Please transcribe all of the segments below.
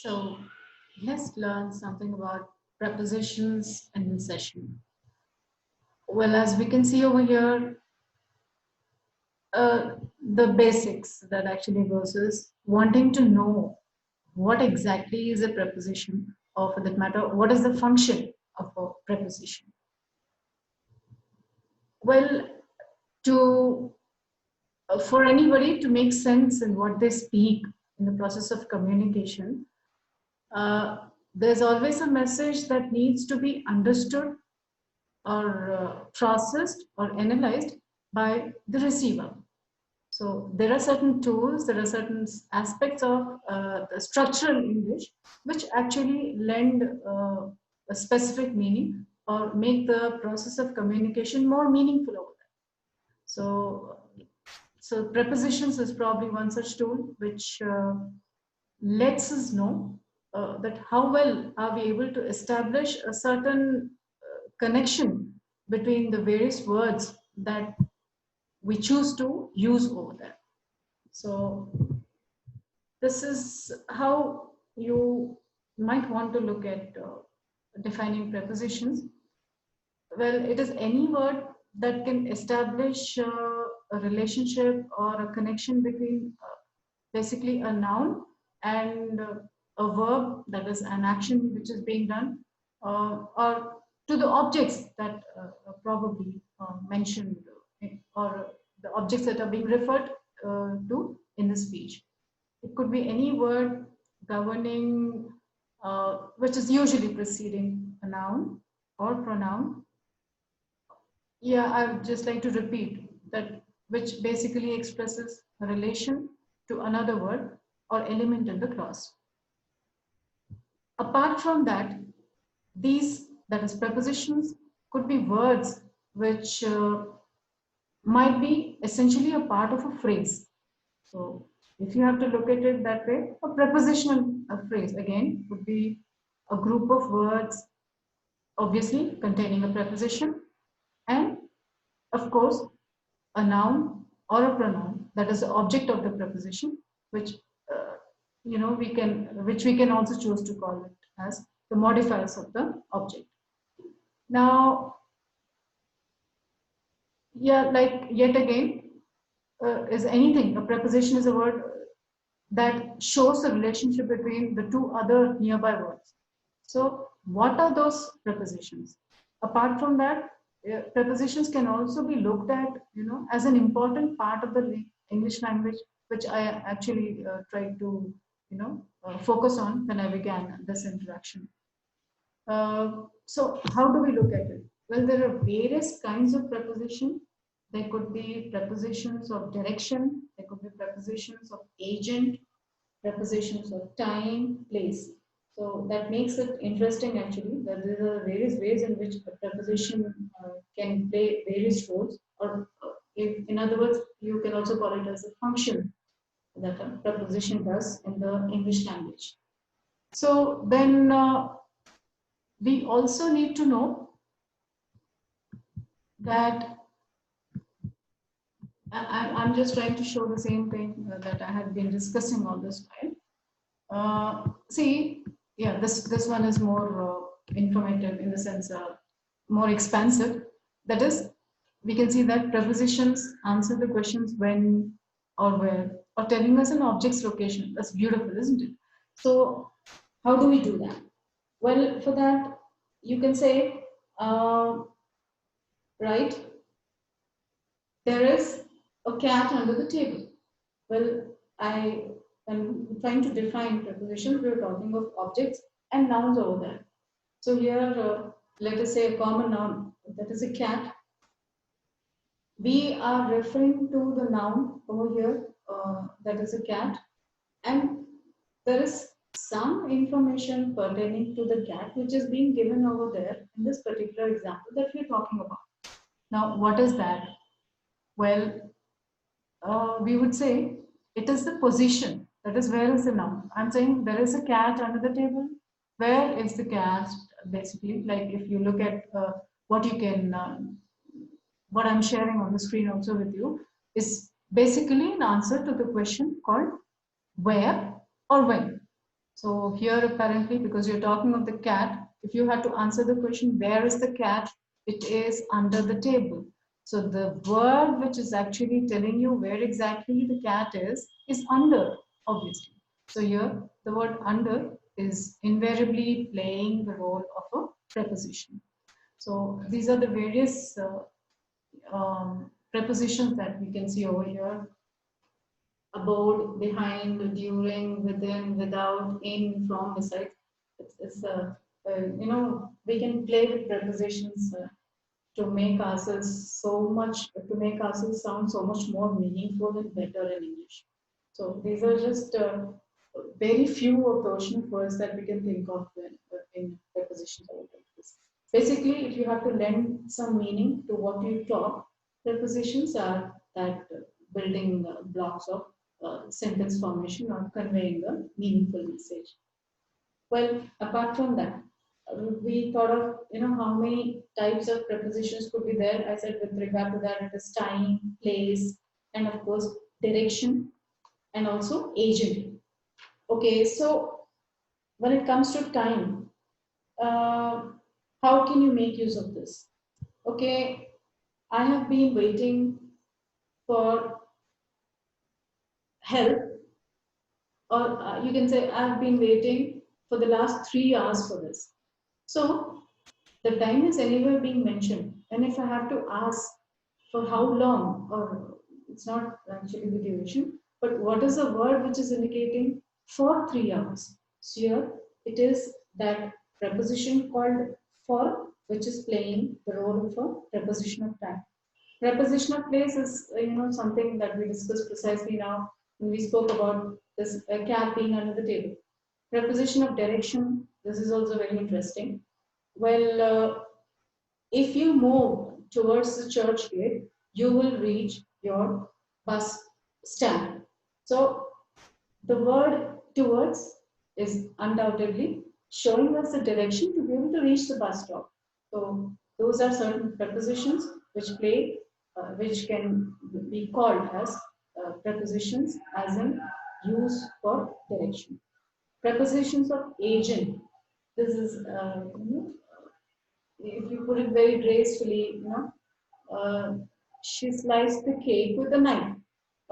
So let's learn something about prepositions in this session. Well, as we can see over here, the basics that actually goes is wanting to know what exactly is a preposition, or for that matter, what is the function of a preposition. Well, to for anybody to make sense in what they speak in the process of communication, there's always a message that needs to be understood or processed or analyzed by the receiver. So there are certain tools, there are certain aspects of the structural English which actually lend a specific meaning or make the process of communication more meaningful over there. So prepositions is probably one such tool which lets us know that how well are we able to establish a certain connection between the various words that we choose to use over there. So this is how you might want to look at defining prepositions. Well, it is any word that can establish a relationship or a connection between basically a noun and a verb, that is an action which is being done, or to the objects that are probably mentioned, or the objects that are being referred to in the speech. It could be any word governing, which is usually preceding a noun or pronoun. Yeah, I would just like to repeat that, which basically expresses a relation to another word or element in the clause. Apart from that, these, that is prepositions, could be words which might be essentially a part of a phrase. So if you have to look at it that way, a prepositional phrase again would be a group of words, obviously containing a preposition, and of course a noun or a pronoun that is the object of the preposition, which which we can also choose to call it as the modifiers of the object. Now, yeah, like yet again, is anything, a preposition is a word that shows the relationship between the two other nearby words. So what are those prepositions? Apart from that, prepositions can also be looked at, as an important part of the English language, which I actually tried to, focus on when I began this introduction. So how do we look at it? Well, there are various kinds of preposition. There could be prepositions of direction. There could be prepositions of agent, prepositions of time, place. So that makes it interesting actually, that there are various ways in which a preposition can play various roles, or if, in other words, you can also call it as a function that a preposition does in the English language. So then we also need to know that I'm just trying to show the same thing that I had been discussing all this while. See, yeah, this one is more informative in the sense more expansive. That is, we can see that prepositions answer the questions when or where, or telling us an object's location. That's beautiful, isn't it? So how do we do that? Well, for that, you can say, right, there is a cat under the table. Well, I am trying to define prepositions. We're talking of objects and nouns over there. So here, let us say a common noun, that is a cat. We are referring to the noun over here, that is a cat. And there is some information pertaining to the cat which is being given over there in this particular example that we're talking about. Now, what is that? Well, we would say it is the position. That is, where is the noun? I'm saying there is a cat under the table. Where is the cat? Basically, like if you look at what you can, what I'm sharing on the screen also with you, is basically an answer to the question called where or when. So here apparently, because you're talking of the cat, if you had to answer the question, where is the cat? It is under the table. So the word which is actually telling you where exactly the cat is under, obviously. So here the word under is invariably playing the role of a preposition. So these are the various prepositions that we can see over here: about, behind, during, within, without, in, from, beside. We can play with prepositions to make ourselves to make ourselves sound so much more meaningful and better in English. So these are just very few of the ocean words that we can think of in prepositions like this. Basically, if you have to lend some meaning to what you talk, prepositions are that building blocks of sentence formation or conveying a meaningful message. Well, apart from that, we thought of how many types of prepositions could be there. I said with regard to that, it is time, place, and of course direction, and also agent. Okay, so when it comes to time, uh, how can you make use of this? Okay, I have been waiting for help, or you can say I have been waiting for the last 3 hours for this. So the time is anywhere being mentioned, and if I have to ask for how long, or it's not actually the duration, but what is the word which is indicating for 3 hours? So here it is that preposition called for, which is playing the role of a preposition of time. Preposition of place is something that we discussed precisely now when we spoke about this cat being under the table. Preposition of direction, this is also very interesting. Well, if you move towards the church gate, you will reach your bus stand. So the word towards is undoubtedly showing us the direction to be able to reach the bus stop. So those are certain prepositions which can be called as prepositions, as in use for direction. Prepositions of agent. This is if you put it very gracefully, she sliced the cake with a knife.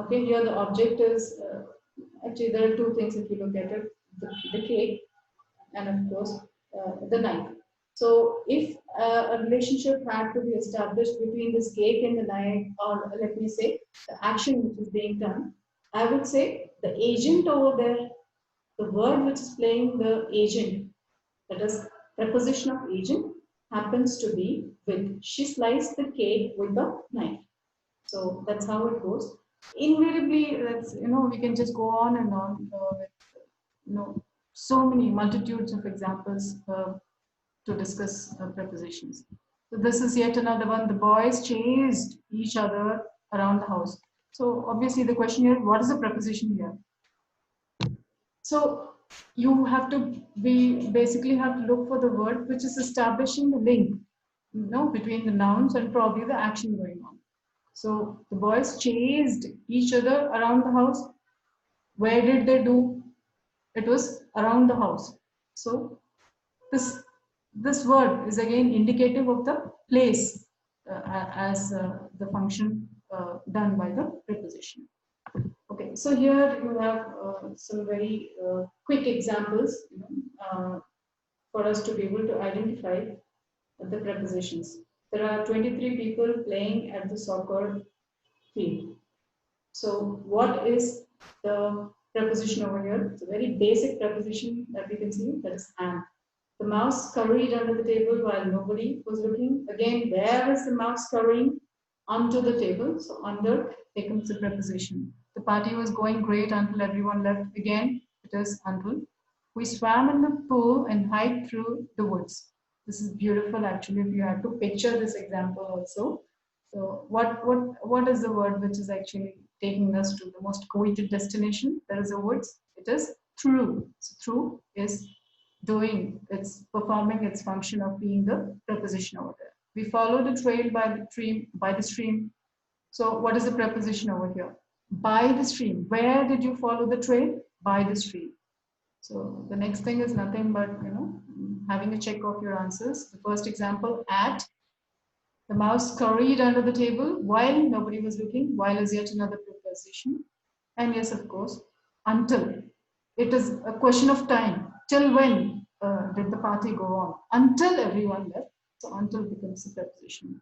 Okay, here the object is actually there are two things if you look at it: the cake and of course the knife. So if a relationship had to be established between this cake and the knife, or let me say the action which is being done, I would say the agent over there, the word which is playing the agent, that is preposition of agent, happens to be with. She sliced the cake with a knife. So that's how it goes. Invariably, that's we can just go on and on with so many multitudes of examples to discuss prepositions. So this is yet another one. The boys chased each other around the house. So obviously the question here, what is the preposition here? So you have to basically have to look for the word which is establishing the link, between the nouns and probably the action going on. So the boys chased each other around the house. Where did they do? It was around the house. So this word is again indicative of the place as the function done by the preposition. Okay, so here you have some very quick examples for us to be able to identify the prepositions. There are 23 people playing at the soccer field. So what is the preposition over here? It's a very basic preposition that we can see, that is and. The mouse scurried under the table while nobody was looking. Again, where is the mouse scurrying? Onto the table. So under becomes the preposition. The party was going great until everyone left. Again, it is until. We swam in the pool and hiked through the woods. This is beautiful actually, if you have to picture this example also. So what is the word which is actually taking us to the most coveted destination? There is a woods. It is through. So through is doing, it's performing its function of being the preposition over there. We follow the trail by the stream. So what is the preposition over here? By the stream. Where did you follow the trail? By the stream. So the next thing is nothing but, having a check of your answers. The first example, at. The mouse scurried under the table while nobody was looking, while is yet another preposition. And yes, of course, until. It is a question of time. Till when did the party go on? Until everyone left. So until becomes a preposition.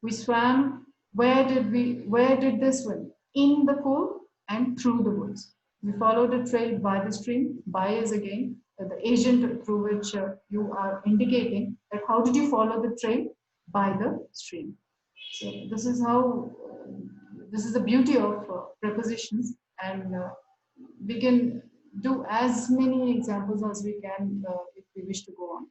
We swam. Where did they swim? In the pool and through the woods. We followed a trail by the stream. By is again the agent through which you are indicating that how did you follow the trail? By the stream. So this is how, this is the beauty of prepositions, and we can do as many examples as we can if we wish to go on.